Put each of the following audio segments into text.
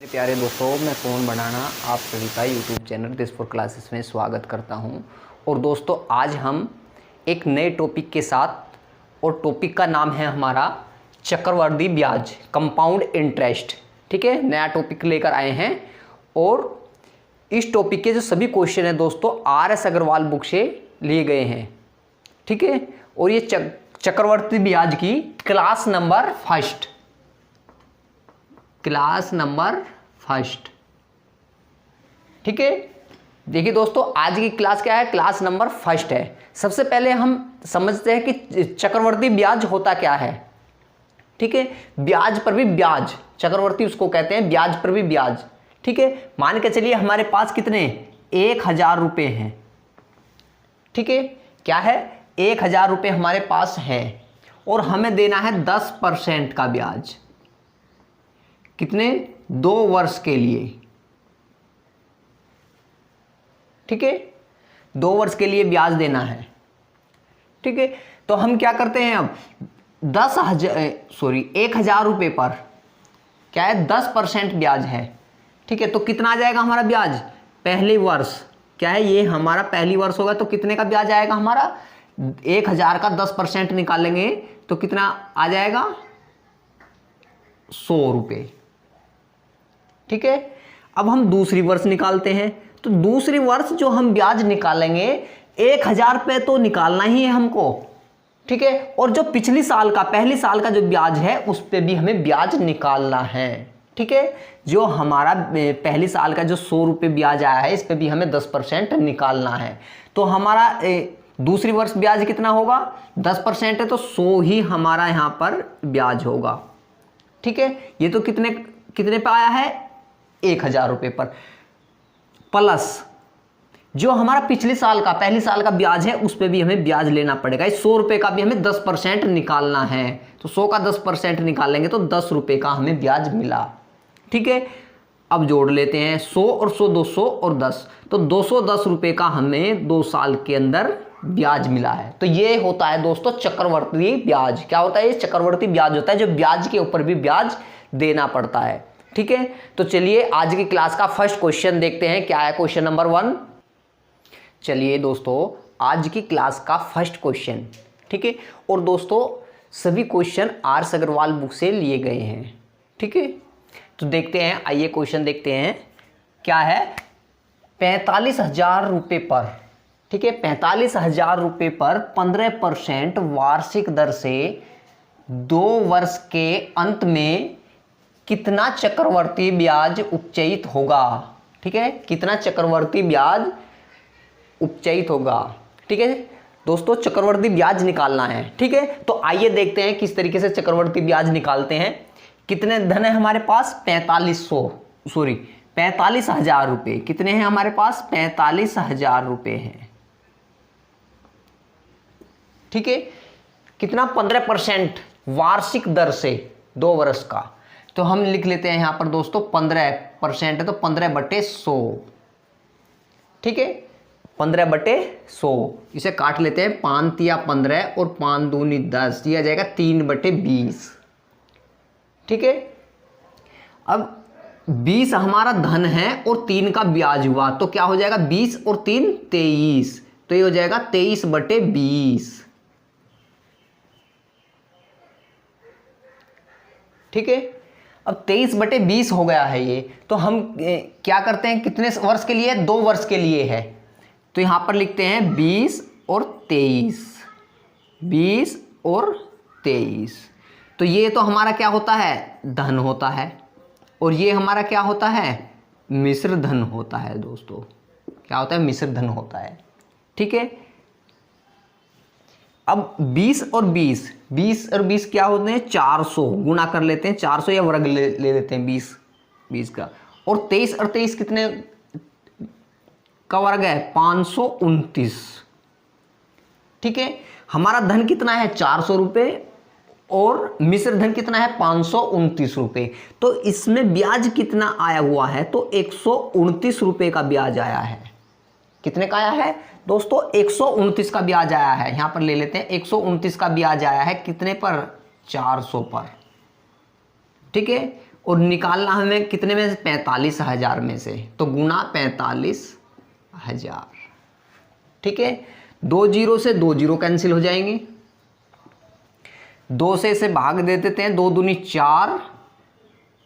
मेरे प्यारे दोस्तों, मैं फ़ोन बनाना आप सभी का YouTube channel this for classes में स्वागत करता हूं। और दोस्तों, आज हम एक नए टॉपिक के साथ, और टॉपिक का नाम है हमारा चक्रवृद्धि ब्याज, कंपाउंड इंटरेस्ट। ठीक है, नया टॉपिक लेकर आए हैं। और इस टॉपिक के जो सभी क्वेश्चन हैं दोस्तों, RS अग्रवाल बुक से लिए गए हैं। ठीक है, और ये चक्रवृद्धि ब्याज की क्लास नंबर फर्स्ट। ठीक है, देखिए दोस्तों, आज की क्लास क्या है? क्लास नंबर फर्स्ट है। सबसे पहले हम समझते हैं कि चक्रवृद्धि ब्याज होता क्या है। ठीक है, ब्याज पर भी ब्याज, चक्रवृद्धि उसको कहते हैं, ब्याज पर भी ब्याज। ठीक है, मान के चलिए हमारे पास कितने 1000 रुपये हैं। ठीक है, क्या है? 1000 रुपये हमारे पास है और हमें देना है 10% का ब्याज। कितने? 2 वर्ष के लिए। ठीक है, 2 वर्ष के लिए ब्याज देना है। ठीक है, तो हम क्या करते हैं अब? 1000 रुपये पर क्या है? 10% ब्याज है। ठीक है, तो कितना आ जाएगा हमारा ब्याज? पहले वर्ष क्या है? ये हमारा पहली वर्ष होगा, तो कितने का ब्याज आएगा हमारा? 1000 का 10% निकालेंगे तो कितना आ जाएगा? 100 रुपये। ठीक है, अब हम दूसरी वर्ष निकालते हैं। तो दूसरी वर्ष जो हम ब्याज निकालेंगे, 1000 रुपये तो निकालना ही है हमको। ठीक है, और जो पिछली साल का, पहली साल का जो ब्याज है, उस पर भी हमें ब्याज निकालना है। ठीक है, जो हमारा पहली साल का जो 100 रुपये ब्याज आया है, इस पर भी हमें 10% निकालना है। तो हमारा दूसरी वर्ष ब्याज कितना होगा? 10% है तो 100 ही हमारा यहाँ पर ब्याज होगा। ठीक है, ये तो कितने पे आया है? 1000 रुपये पर, प्लस जो हमारा पिछले साल का, पहली साल का ब्याज है, उस पर भी हमें ब्याज लेना पड़ेगा। इस 100 रुपये का भी हमें 10% निकालना है। तो 100 का 10% निकालेंगे तो 10 रुपये का हमें ब्याज मिला। ठीक है, अब जोड़ लेते हैं 100 और 100, 200 और 10, तो 210 रुपये का हमें 2 साल के अंदर ब्याज मिला है। तो ये होता है दोस्तों चक्रवृद्धि ब्याज। क्या होता है? ये चक्रवृद्धि ब्याज होता है, जो ब्याज के ऊपर भी ब्याज देना पड़ता है। ठीक है, तो चलिए आज की क्लास का फर्स्ट क्वेश्चन देखते हैं। क्या है क्वेश्चन नंबर 1? चलिए दोस्तों, आज की क्लास का फर्स्ट क्वेश्चन। ठीक है, और दोस्तों सभी क्वेश्चन RS अग्रवाल बुक से लिए गए हैं। ठीक है, तो देखते हैं, आइए क्वेश्चन देखते हैं। क्या है? 45,000 रुपये पर, ठीक है, 45,000 रुपये पर 15% वार्षिक दर से 2 वर्ष के अंत में कितना चक्रवृद्धि ब्याज उपचयित होगा? ठीक है, कितना चक्रवृद्धि ब्याज उपचयित होगा? ठीक है दोस्तों, चक्रवृद्धि ब्याज निकालना है। ठीक है, तो आइए देखते हैं किस तरीके से चक्रवृद्धि ब्याज निकालते हैं। कितने धन है हमारे पास? 45,000 रुपये। कितने हैं हमारे पास? 45,000 रुपये हैं। ठीक है, कितना? 15% वार्षिक दर से 2 वर्ष का। तो हम लिख लेते हैं यहां पर दोस्तों 15% है, तो 15/100। ठीक है, 15/100। इसे काट लेते हैं, 5 तिया 15 और 5 दूनी 10, दिया जाएगा 3/20। ठीक है, अब 20 हमारा धन है और 3 का ब्याज हुआ, तो क्या हो जाएगा? 20 और 3 23, तो ये हो जाएगा 23/20। ठीक है, अब 23/20 हो गया है ये। तो हम क्या करते हैं? कितने वर्ष के लिए? 2 वर्ष के लिए है, तो यहां पर लिखते हैं 20 और 23। 20 और 23, तो ये तो हमारा क्या होता है? धन होता है, और ये हमारा क्या होता है? मिश्र धन होता है दोस्तों। क्या होता है? मिश्र धन होता है। ठीक है, अब 20 और 20 क्या होते हैं? 400 गुना कर लेते हैं, 400 या वर्ग ले लेते हैं 20 का। और 23 और 23 कितने का वर्ग है? 529। ठीक है, हमारा धन कितना है? 400 रुपये, और मिश्र धन कितना है? 529 रुपये। तो इसमें ब्याज कितना आया हुआ है? तो 129 रुपये का ब्याज आया है। कितने का आया है दोस्तों? 129 का ब्याज आया है। यहां पर ले लेते हैं, 129 का ब्याज आया है। कितने पर? 400 पर। ठीक है, और निकालना हमें कितने में से, 45,000 में से, तो गुना 45,000। ठीक है, 2 जीरो से 2 जीरो कैंसिल हो जाएंगे, 2 से इसे भाग दे देते हैं, 2 दूनी 4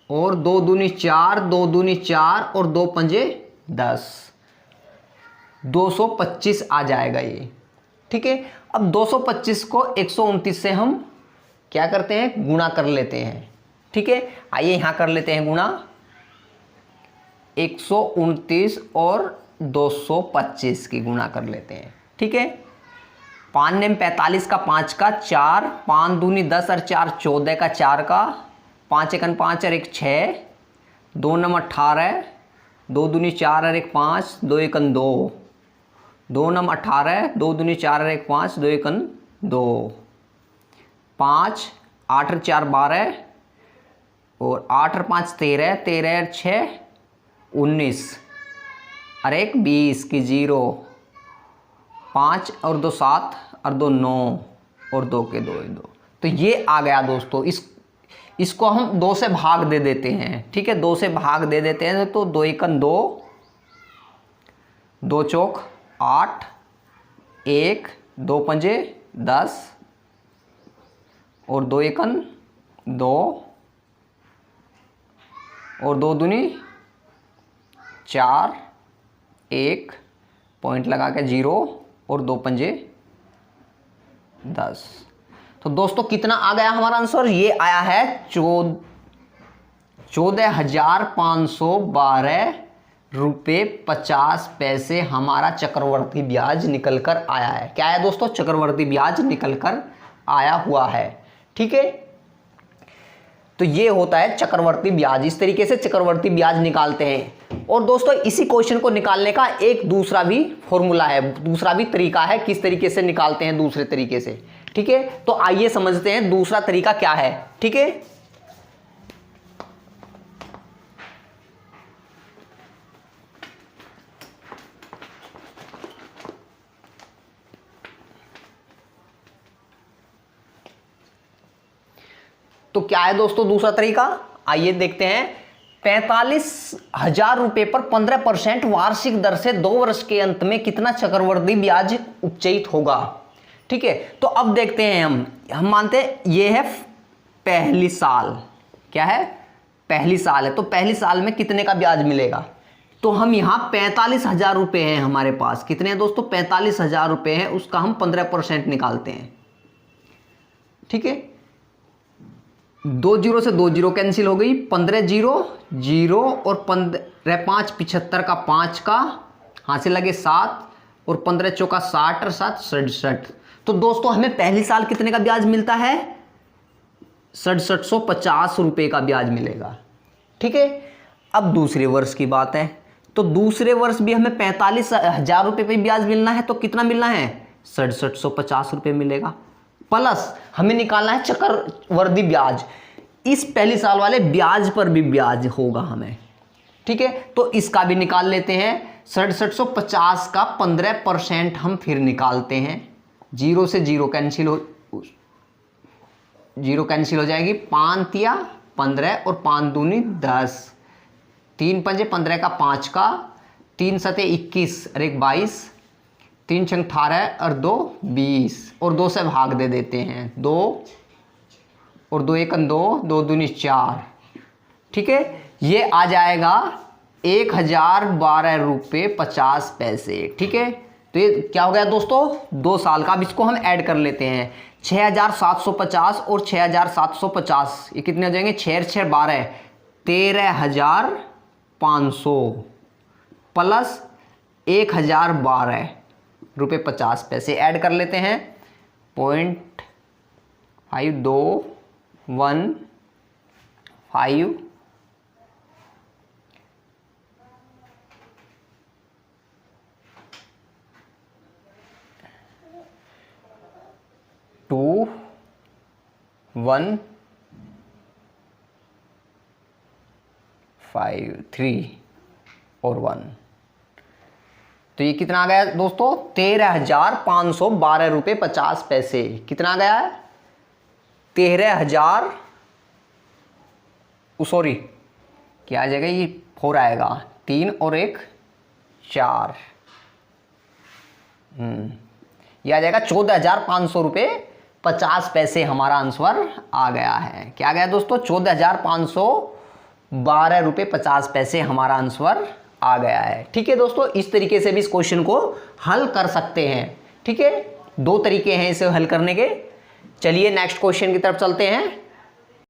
और 2 दूनी 4, 2 दूनी 4 और 2 पंजे 10, 225 आ जाएगा ये। ठीक है, अब 225 को 129 से हम क्या करते हैं, गुणा कर लेते हैं। ठीक है, आइए यहां कर लेते हैं गुणा, 129 और 225 की गुणा कर लेते हैं। ठीक है, 5 नेम 45 का 5 का 4, 5 दूनी 10 और 4 14 का 4 का, 5 एकन 5 और 1 6, 2 नम 18, 2 दूनी 4 और 1 5, 2 एकन 2, 2 नम 18, 2 दूनी 4 और 1 5, 2 एकन 2, 5 8 और 4 12 और 8 और 5 13, 13 और 6 19 और 1 20 की 0, 5 और 2 7 और 2 9 और 2 के 2 2। तो ये आ गया दोस्तों। इसको हम 2 से भाग दे देते हैं। ठीक है, 2 से भाग दे देते हैं तो 2 एकन 2, 2 चौक 8, 1 2 पंजे 10 और 2 एकन 2 और 2 दूनी 4, 1 पॉइंट लगा के 0 और 2 पंजे 10। तो दोस्तों कितना आ गया हमारा आंसर, ये आया है 14,512 रुपये 50 पैसे हमारा चक्रवर्ती ब्याज निकल कर आया है। क्या है दोस्तों, चक्रवर्ती ब्याज निकल कर आया हुआ है। ठीक है, तो ये होता है चक्रवर्ती ब्याज। इस तरीके से चक्रवर्ती ब्याज निकालते हैं। और दोस्तों इसी क्वेश्चन को निकालने का एक दूसरा भी फॉर्मूला है, दूसरा भी तरीका है किस तरीके से निकालते हैं दूसरे तरीके से। ठीक है, तो आइए समझते हैं दूसरा तरीका क्या है। ठीक है, तो क्या है दोस्तों दूसरा तरीका, आइए देखते हैं। 45,000 रुपए पर 15% वार्षिक दर से 2 वर्ष के अंत में कितना चक्रवृद्धि ब्याज उपचयित होगा। ठीक है, तो अब देखते हैं हम मानते हैं ये है पहली साल। क्या है, पहली साल है, तो पहली साल में कितने का ब्याज मिलेगा। तो हम यहां 45,000 रुपए हैं हमारे पास, कितने हैं दोस्तों, 45,000 रुपए हैं, उसका हम 15% निकालते हैं। ठीक है, 2 जीरो से 2 जीरो कैंसिल हो गई, 15 जीरो 0 और 15 5 75 का 5 का हाथ से लगे 7 और 15 चौका 60 और 7 67। तो दोस्तों हमें पहली साल कितने का ब्याज मिलता है, 6750 रुपए का ब्याज मिलेगा। ठीक है, अब दूसरे वर्ष की बात है, तो दूसरे वर्ष भी हमें 45,000 रुपए पे ब्याज मिलना है, तो कितना मिलना है, 6750 रुपए मिलेगा। प्लस हमें निकालना है चक्रवृद्धि ब्याज, इस पहली साल वाले ब्याज पर भी ब्याज होगा हमें। ठीक है, तो इसका भी निकाल लेते हैं। 6750 का 15% हम फिर निकालते हैं। 0 से 0 कैंसिल हो जाएगी, 5 तिया 15 और 5 दूनी 10, 3 पंजे 15 का 5 का, 3 सते 21 और 1 22, 3 छंग 18 और 2 20 और 2 से भाग दे देते हैं, 2 और 2 एकन 2, 2 दूनी 4। ठीक है, ये आ जाएगा 1,012 रुपये 50 पैसे। ठीक है, तो ये क्या हो गया दोस्तों, 2 साल का। अब इसको हम ऐड कर लेते हैं, 6,750 और 6,750 ये कितने हो जाएंगे, 6 6 12, 13,500 प्लस 1,012 रुपये 50 पैसे ऐड कर लेते हैं। 0.5215 2153 और 1, तो ये कितना आ गया दोस्तों, 13,512 रुपये 50 पैसे। कितना आ गया है, 13,000 सॉरी क्या आ जाएगा, ये 4 आएगा, 3 और 1 4, ये आ जाएगा 14,500 रुपये 50 पैसे हमारा आंसर आ गया है। क्या आ गया दोस्तों, 14,512 रुपये 50 पैसे हमारा आंसर आ गया है। ठीक है दोस्तों, इस तरीके से भी इस क्वेश्चन को हल कर सकते हैं। ठीक है, 2 तरीके हैं इसे हल करने के। चलिए नेक्स्ट क्वेश्चन की तरफ चलते हैं।